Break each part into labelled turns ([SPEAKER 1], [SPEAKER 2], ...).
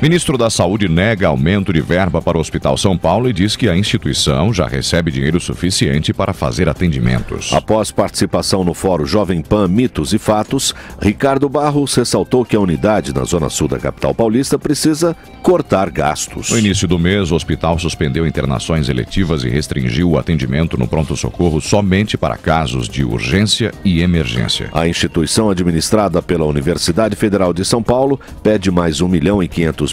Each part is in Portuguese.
[SPEAKER 1] Ministro da Saúde nega aumento de verba para o Hospital São Paulo e diz que a instituição já recebe dinheiro suficiente para fazer atendimentos.
[SPEAKER 2] Após participação no Fórum Jovem Pan Mitos e Fatos, Ricardo Barros ressaltou que a unidade na Zona Sul da capital paulista precisa cortar gastos.
[SPEAKER 1] No início do mês, o hospital suspendeu internações eletivas e restringiu o atendimento no pronto-socorro somente para casos de urgência e emergência.
[SPEAKER 2] A instituição administrada pela Universidade Federal de São Paulo pede mais R$1.500.000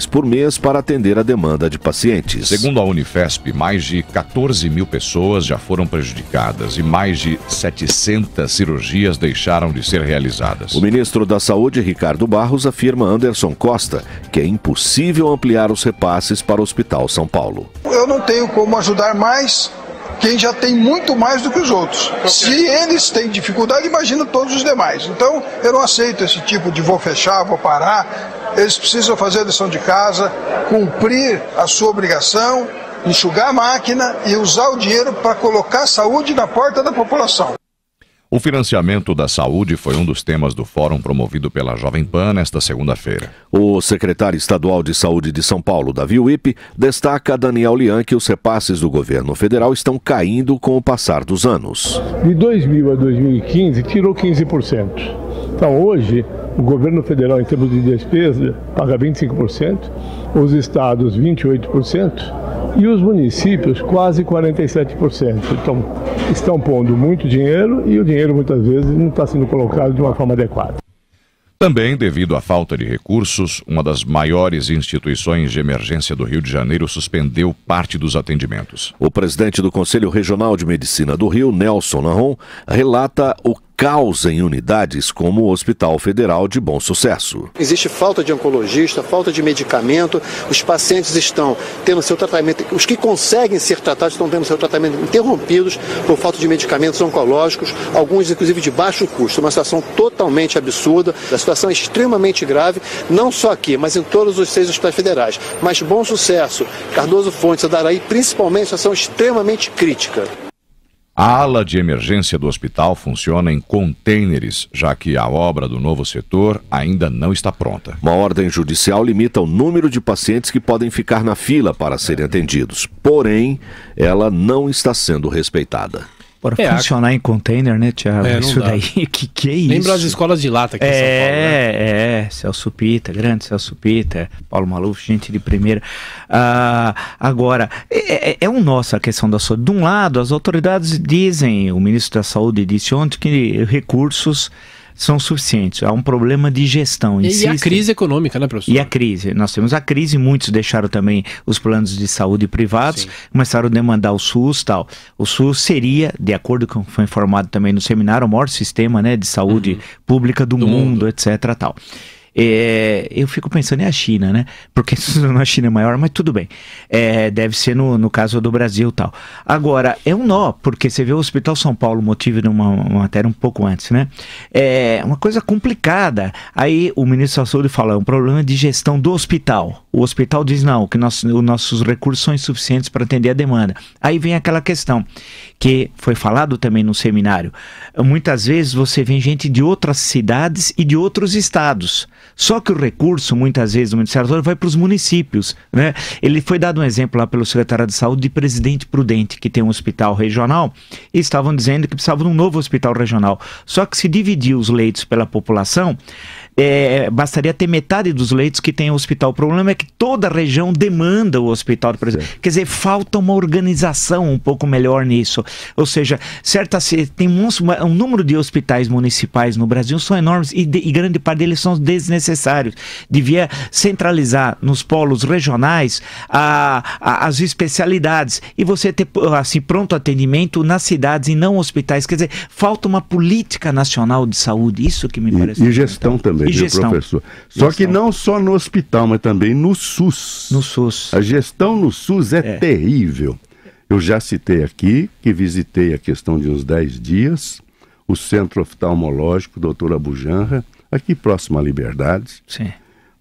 [SPEAKER 2] por mês para atender a demanda de pacientes.
[SPEAKER 1] Segundo a Unifesp, mais de 14 mil pessoas já foram prejudicadas e mais de 700 cirurgias deixaram de ser realizadas.
[SPEAKER 2] O ministro da Saúde, Ricardo Barros, afirma a Anderson Costa que é impossível ampliar os repasses para o Hospital São Paulo.
[SPEAKER 3] Eu não tenho como ajudar mais quem já tem muito mais do que os outros. Se eles têm dificuldade, imagina todos os demais. Então, eu não aceito esse tipo de vou fechar, vou parar. Eles precisam fazer a lição de casa, cumprir a sua obrigação, enxugar a máquina e usar o dinheiro para colocar a saúde na porta da população.
[SPEAKER 1] O financiamento da saúde foi um dos temas do fórum promovido pela Jovem Pan nesta segunda-feira.
[SPEAKER 2] O secretário estadual de Saúde de São Paulo, Davi Wippe, destaca a Daniel Lian que os repasses do governo federal estão caindo com o passar dos anos.
[SPEAKER 4] De 2000 a 2015, tirou 15%. Então, hoje, o governo federal, em termos de despesa, paga 25%, os estados 28%, e os municípios quase 47%. Então, estão pondo muito dinheiro e o dinheiro muitas vezes não está sendo colocado de uma forma adequada.
[SPEAKER 1] Também, devido à falta de recursos, uma das maiores instituições de emergência do Rio de Janeiro suspendeu parte dos atendimentos.
[SPEAKER 2] O presidente do Conselho Regional de Medicina do Rio, Nelson Nahon, relata o caos em unidades como o Hospital Federal de Bom Sucesso.
[SPEAKER 5] Existe falta de oncologista, falta de medicamento, os pacientes estão tendo seu tratamento, os que conseguem ser tratados estão tendo seu tratamento interrompidos por falta de medicamentos oncológicos, alguns inclusive de baixo custo, uma situação totalmente absurda, a situação é extremamente grave, não só aqui, mas em todos os 6 hospitais federais. Mas Bom Sucesso, Cardoso Fontes, Andaraí, principalmente, a situação extremamente crítica.
[SPEAKER 1] A ala de emergência do hospital funciona em contêineres, já que a obra do novo setor ainda não está pronta.
[SPEAKER 2] Uma ordem judicial limita o número de pacientes que podem ficar na fila para serem atendidos. Porém, ela não está sendo respeitada.
[SPEAKER 6] Para funcionar em container, né, Thiago? Isso daí, que é isso?
[SPEAKER 7] Lembra as escolas de lata aqui em São Paulo, né?
[SPEAKER 6] Celso Pita, grande Celso Pita, Paulo Maluf, gente de primeira. Agora, é um nosso a questão da saúde. De um lado, as autoridades dizem, o ministro da Saúde disse ontem que recursos são suficientes. Há um problema de gestão.
[SPEAKER 7] E a crise econômica, né, professor?
[SPEAKER 6] E a crise. Nós temos a crise, muitos deixaram também os planos de saúde privados, sim, começaram a demandar o SUS e tal. O SUS seria, de acordo com o que foi informado também no seminário, o maior sistema, né, de saúde pública do mundo, etc. Tal. Eu fico pensando em a China, né? Porque a China é maior, mas tudo bem. Deve ser no caso do Brasil e tal. Agora, é um nó, porque você vê o Hospital São Paulo, motivo de uma matéria um pouco antes, né? É uma coisa complicada. Aí o ministro da Saúde fala, é um problema de gestão do hospital. O hospital diz não, que os nossos recursos são insuficientes para atender a demanda. Aí vem aquela questão, que foi falado também no seminário. Muitas vezes você vê gente de outras cidades e de outros estados. Só que o recurso, muitas vezes, do Ministério da Saúde vai para os municípios, né? Ele foi dado um exemplo lá pelo secretário de Saúde de Presidente Prudente, que tem um hospital regional, e estavam dizendo que precisava de um novo hospital regional. Só que se dividir os leitos pela população, bastaria ter metade dos leitos que tem o hospital. O problema é que toda a região demanda o hospital de presidente. Quer dizer, falta uma organização um pouco melhor nisso. Ou seja, tem um número de hospitais municipais no Brasil são enormes e grande parte deles são desnecessários. Devia centralizar nos polos regionais as especialidades e você ter assim, pronto atendimento nas cidades e não hospitais. Quer dizer, falta uma política nacional de saúde. Isso que me parece.
[SPEAKER 8] E gestão também. Professor. Só que não só no hospital, mas também no SUS.
[SPEAKER 6] No SUS.
[SPEAKER 8] A gestão no SUS é terrível. Eu já citei aqui que visitei a questão de uns 10 dias o centro oftalmológico Dr. Abujanra, aqui próximo à Liberdade.
[SPEAKER 6] Sim.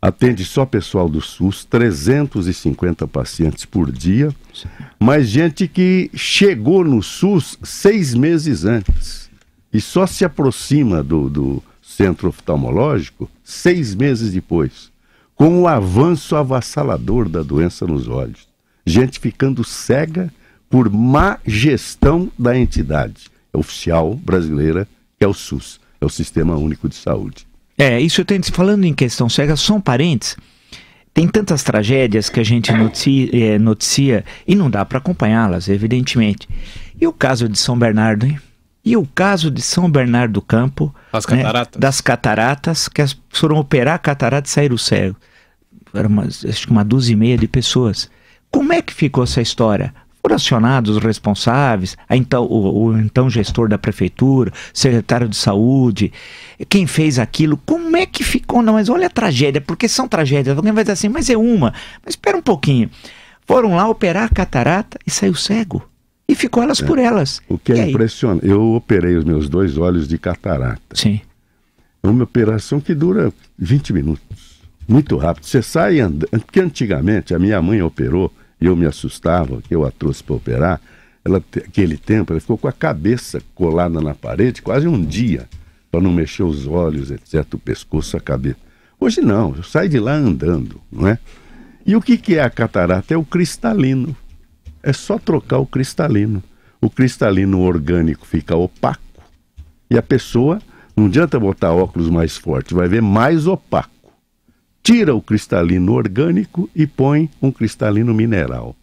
[SPEAKER 8] Atende só pessoal do SUS, 350 pacientes por dia, sim, mas gente que chegou no SUS 6 meses antes e só se aproxima do centro oftalmológico 6 meses depois. com o avanço avassalador da doença nos olhos. Gente ficando cega por má gestão da entidade oficial brasileira, que é o SUS, é o Sistema Único de Saúde.
[SPEAKER 6] Isso eu tenho, falando em questão cega, são parentes. Tem tantas tragédias que a gente noticia e não dá para acompanhá-las, evidentemente. E o caso de São Bernardo, hein? E o caso de São Bernardo do Campo,
[SPEAKER 7] as cataratas.
[SPEAKER 6] Das cataratas, que foram operar a catarata e saíram cego. Era acho que uma dúzia e meia de pessoas. Como é que ficou essa história? Foram acionados os responsáveis, o então gestor da prefeitura, secretário de saúde, quem fez aquilo, como é que ficou? Não, mas olha a tragédia, porque são tragédias. Alguém vai dizer assim, mas é uma. Mas espera um pouquinho. Foram lá operar a catarata e saiu cego. E ficou elas por elas.
[SPEAKER 8] O que é impressionante, eu operei os meus 2 olhos de catarata.
[SPEAKER 6] Sim.
[SPEAKER 8] É uma operação que dura 20 minutos. Muito rápido. Você sai andando. Porque antigamente a minha mãe operou, e eu me assustava, que eu a trouxe para operar. Aquele tempo, ela ficou com a cabeça colada na parede quase um dia, para não mexer os olhos, etc., o pescoço, a cabeça. Hoje não, eu saio de lá andando, não é? E o que é a catarata? É o cristalino. É só trocar o cristalino. O cristalino orgânico fica opaco e a pessoa, não adianta botar óculos mais fortes, vai ver mais opaco. Tira o cristalino orgânico e põe um cristalino mineral.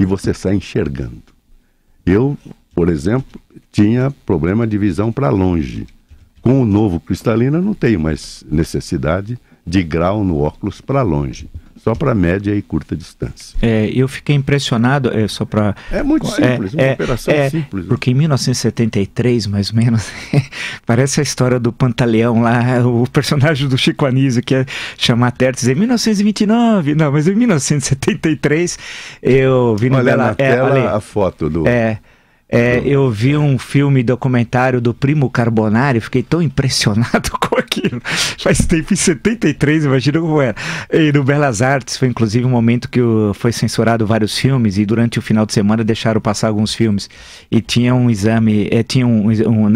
[SPEAKER 8] E você sai enxergando. Eu, por exemplo, tinha problema de visão para longe. Com o novo cristalino eu não tenho mais necessidade de grau no óculos para longe. Só para média e curta distância.
[SPEAKER 6] Eu fiquei impressionado, só para...
[SPEAKER 8] É muito simples, uma operação simples.
[SPEAKER 6] Porque em 1973, mais ou menos, parece a história do Pantaleão lá, o personagem do Chico Anísio, que é chamar Tertes em 1929, não, mas em 1973, eu vi no
[SPEAKER 8] Olha na tela a foto do...
[SPEAKER 6] eu vi um filme documentário do Primo Carbonari, fiquei tão impressionado com aquilo. Faz tempo, em 73, imagina como era. E no Belas Artes, foi inclusive um momento que foi censurado vários filmes, e durante o final de semana deixaram passar alguns filmes. E tinha um exame,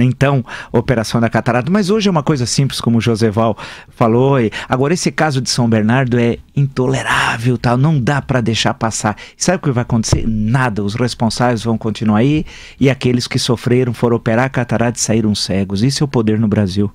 [SPEAKER 6] então, operação da catarata. Mas hoje é uma coisa simples, como o Joseval falou. Agora, esse caso de São Bernardo é intolerável, tal, não dá para deixar passar. E sabe o que vai acontecer? Nada, os responsáveis vão continuar aí, e aqueles que sofreram, foram operar a catarata e saíram cegos. Isso é o poder no Brasil.